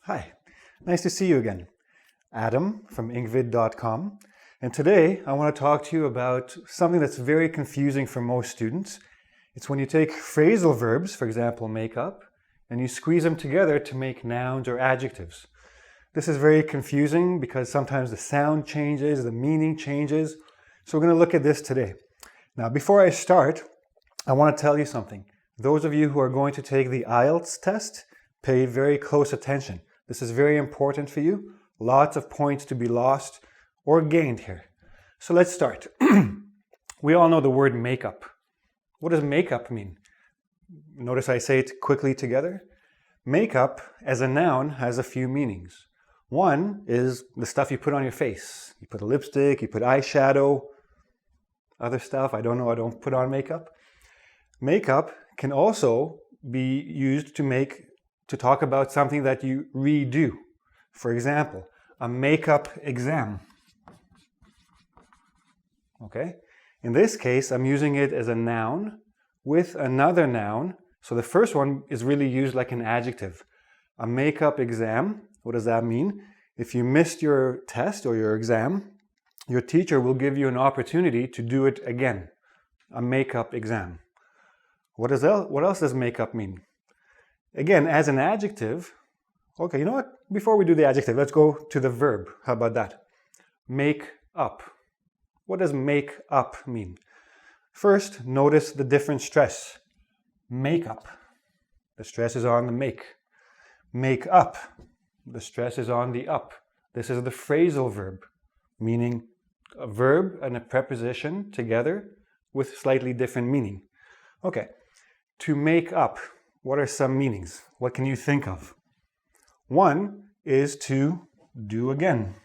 Hi, nice to see you again. Adam from engVid.com, and today I want to talk to you about something that's very confusing for most students. It's when you take phrasal verbs, for example, make up, and you squeeze them together to make nouns or adjectives. This is very confusing because sometimes the sound changes, the meaning changes. So we're going to look at this today. Now, before I start, I want to tell you something. Those of you who are going to take the IELTS test, pay very close attention. This is very important for you. Lots of points to be lost or gained here. So let's start. We all know the word makeup. What does makeup mean? Notice I say it quickly together. Makeup as a noun has a few meanings. One is the stuff you put on your face. You put a lipstick, you put eyeshadow, other stuff. I don't put on makeup. Makeup can also be used to talk about something that you redo. For example, a makeup exam. Okay? In this case, I'm using it as a noun with another noun. So the first one is really used like an adjective. A makeup exam, what does that mean? If you missed your test or your exam, your teacher will give you an opportunity to do it again. A makeup exam. What else does makeup mean? Again, as an adjective, okay, you know what? Before we do the adjective, let's go to the verb. How about that? Make up. What does make up mean? First, notice the different stress. Make up. The stress is on the make. Make up. The stress is on the up. This is the phrasal verb, meaning a verb and a preposition together with slightly different meaning. Okay, to make up. What are some meanings? What can you think of? One is to do again.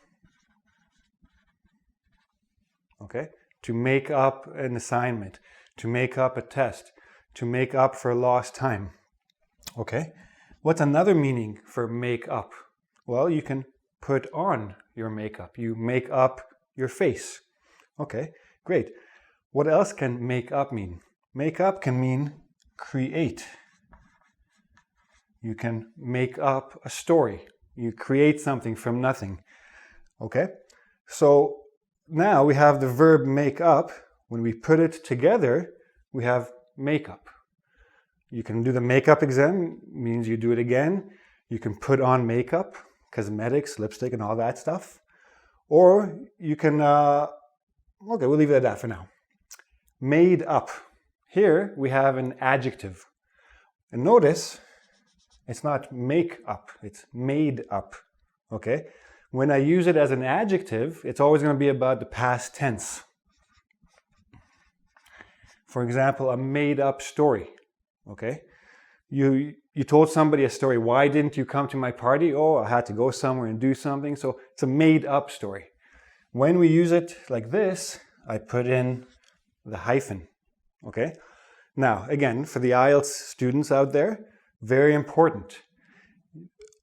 Okay? To make up an assignment, to make up a test, to make up for lost time. Okay? What's another meaning for make up? Well, you can put on your makeup. You make up your face. Okay, great. What else can make up mean? Make up can mean create. You can make up a story. You create something from nothing. Okay? So now we have the verb make up. When we put it together, we have makeup. You can do the makeup exam, means you do it again. You can put on makeup, cosmetics, lipstick, and all that stuff. Or you can, okay, we'll leave it at that for now. Made up. Here we have an adjective. And notice, it's not make up, it's made up, okay? When I use it as an adjective, it's always going to be about the past tense. For example, a made up story, okay? You told somebody a story. Why didn't you come to my party? Oh, I had to go somewhere and do something. So it's a made up story. When we use it like this, I put in the hyphen, okay? Now, again, for the IELTS students out there, very important.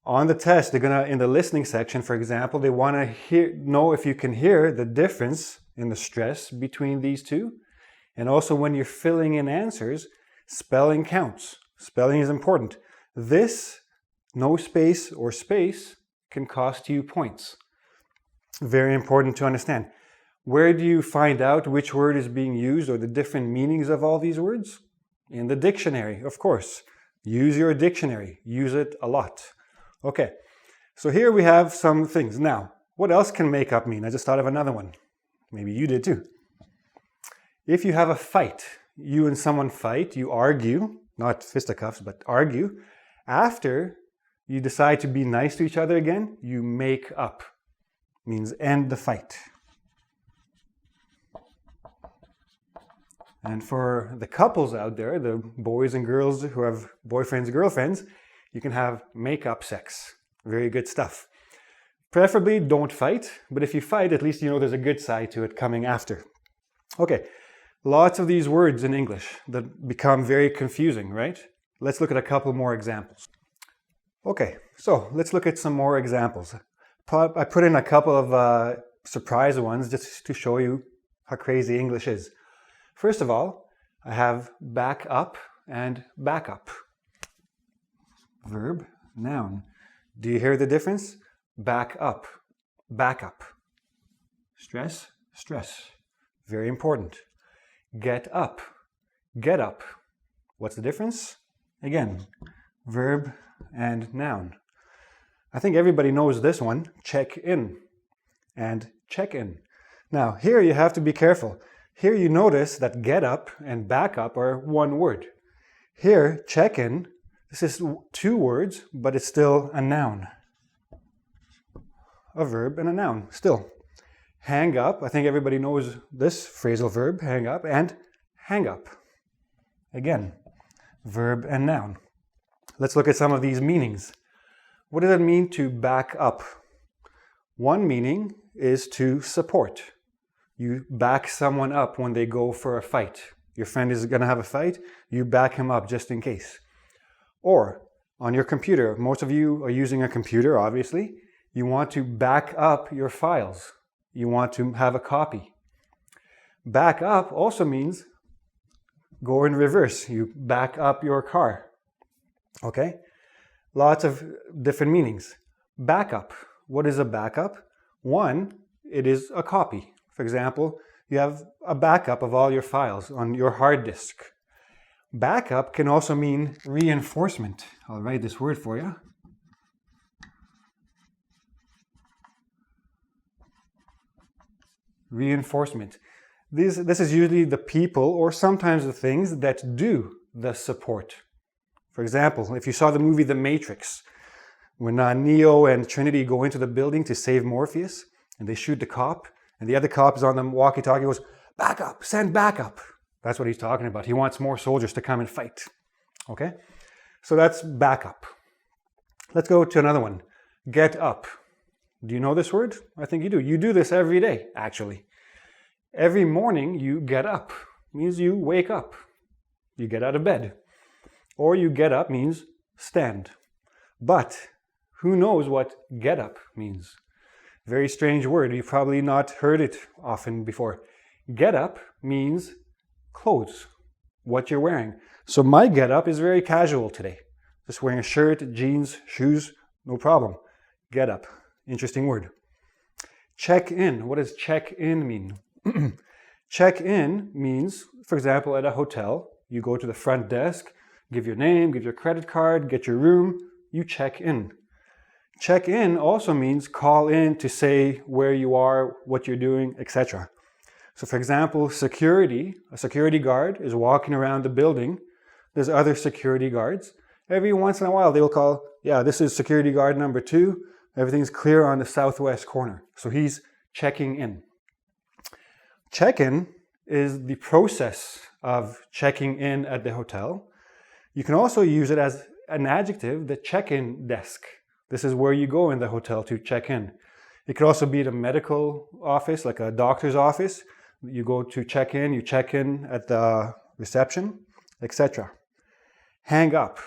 On the test, they're gonna, in the listening section, for example, they wanna know if you can hear the difference in the stress between these two. And also when you're filling in answers, spelling counts. Spelling is important. This, no space or space, can cost you points. Very important to understand. Where do you find out which word is being used or the different meanings of all these words? In the dictionary, of course. Use your dictionary. Use it a lot. Okay, so here we have some things. Now, what else can make up mean? I just thought of another one. Maybe you did too. If you have a fight, you and someone fight, you argue, not fisticuffs, but argue. After you decide to be nice to each other again, you make up. Means end the fight. And for the couples out there, the boys and girls who have boyfriends and girlfriends, you can have make-up sex. Very good stuff. Preferably don't fight, but if you fight, at least you know there's a good side to it coming after. Okay, lots of these words in English that become very confusing, right? Let's look at a couple more examples. Okay, so let's look at some more examples. I put in a couple of surprise ones just to show you how crazy English is. First of all, I have back up and backup. Verb, noun. Do you hear the difference? Back up, back up. Stress, stress. Very important. Get up, get up. What's the difference? Again, verb and noun. I think everybody knows this one, check in and check in. Now, here you have to be careful. Here you notice that get up and back up are one word. Here, check in, this is two words, but it's still a noun. A verb and a noun, still. Hang up, I think everybody knows this phrasal verb, hang up, and hang up. Again, verb and noun. Let's look at some of these meanings. What does it mean to back up? One meaning is to support. You back someone up when they go for a fight. Your friend is going to have a fight, you back him up just in case. Or on your computer, most of you are using a computer, obviously. You want to back up your files. You want to have a copy. Back up also means go in reverse. You back up your car. Okay? Lots of different meanings. Backup. What is a backup? One, it is a copy. For example, you have a backup of all your files on your hard disk. Backup can also mean reinforcement. I'll write this word for you. Reinforcement. This is usually the people or sometimes the things that do the support. For example, if you saw the movie The Matrix, when Neo and Trinity go into the building to save Morpheus, and they shoot the cop, and the other cop is on the walkie-talkie, goes, back up, send backup. That's what he's talking about. He wants more soldiers to come and fight. Okay? So that's backup. Let's go to another one. Get up. Do you know this word? I think you do. You do this every day, actually. Every morning you get up. Means you wake up. You get out of bed. Or you get up means stand. But who knows what get up means? Very strange word. You've probably not heard it often before. Get up means clothes, what you're wearing. So my get up is very casual today. Just wearing a shirt, jeans, shoes, no problem. Get up. Interesting word. Check in. What does check in mean? Check in means, for example, at a hotel, you go to the front desk, give your name, give your credit card, get your room, you check in. Check in also means call in to say where you are, what you're doing, etc. So for example, security, a security guard is walking around the building. There's other security guards. Every once in a while they will call, yeah, this is security guard number 2. Everything's clear on the southwest corner. So he's checking in. Check-in is the process of checking in at the hotel. You can also use it as an adjective, the check-in desk. This is where you go in the hotel to check in. It could also be the medical office, like a doctor's office. You go to check in at the reception, etc. Hang up.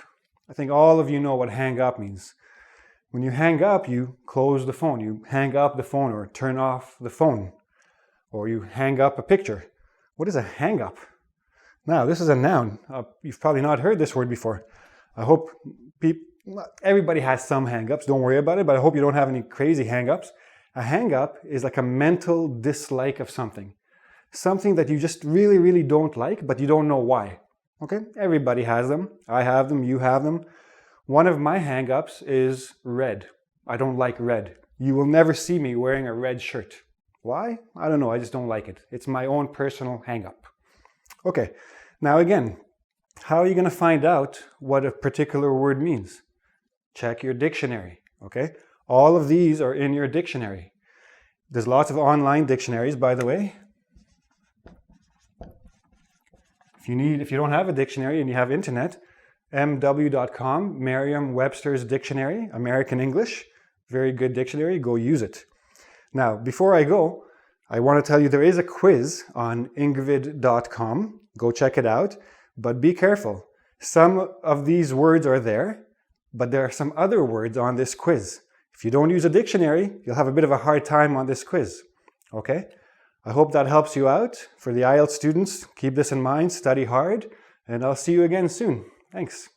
I think all of you know what hang up means. When you hang up, you close the phone. You hang up the phone or turn off the phone. Or you hang up a picture. What is a hang up? Now, this is a noun. You've probably not heard this word before. I hope everybody has some hang-ups. Don't worry about it, but I hope you don't have any crazy hang-ups. A hang-up is like a mental dislike of something. Something that you just really, really don't like, but you don't know why. Okay? Everybody has them. I have them. You have them. One of my hang-ups is red. I don't like red. You will never see me wearing a red shirt. Why? I don't know. I just don't like it. It's my own personal hang-up. Okay. Now again, how are you going to find out what a particular word means? Check your dictionary. Okay? All of these are in your dictionary. There's lots of online dictionaries, by the way. If you don't have a dictionary and you have internet, mw.com, Merriam-Webster's Dictionary, American English, very good dictionary, go use it. Now, before I go, I want to tell you there is a quiz on engvid.com. Go check it out, but be careful. Some of these words are there, but there are some other words on this quiz. If you don't use a dictionary, you'll have a bit of a hard time on this quiz. Okay? I hope that helps you out. For the IELTS students, keep this in mind, study hard, and I'll see you again soon. Thanks.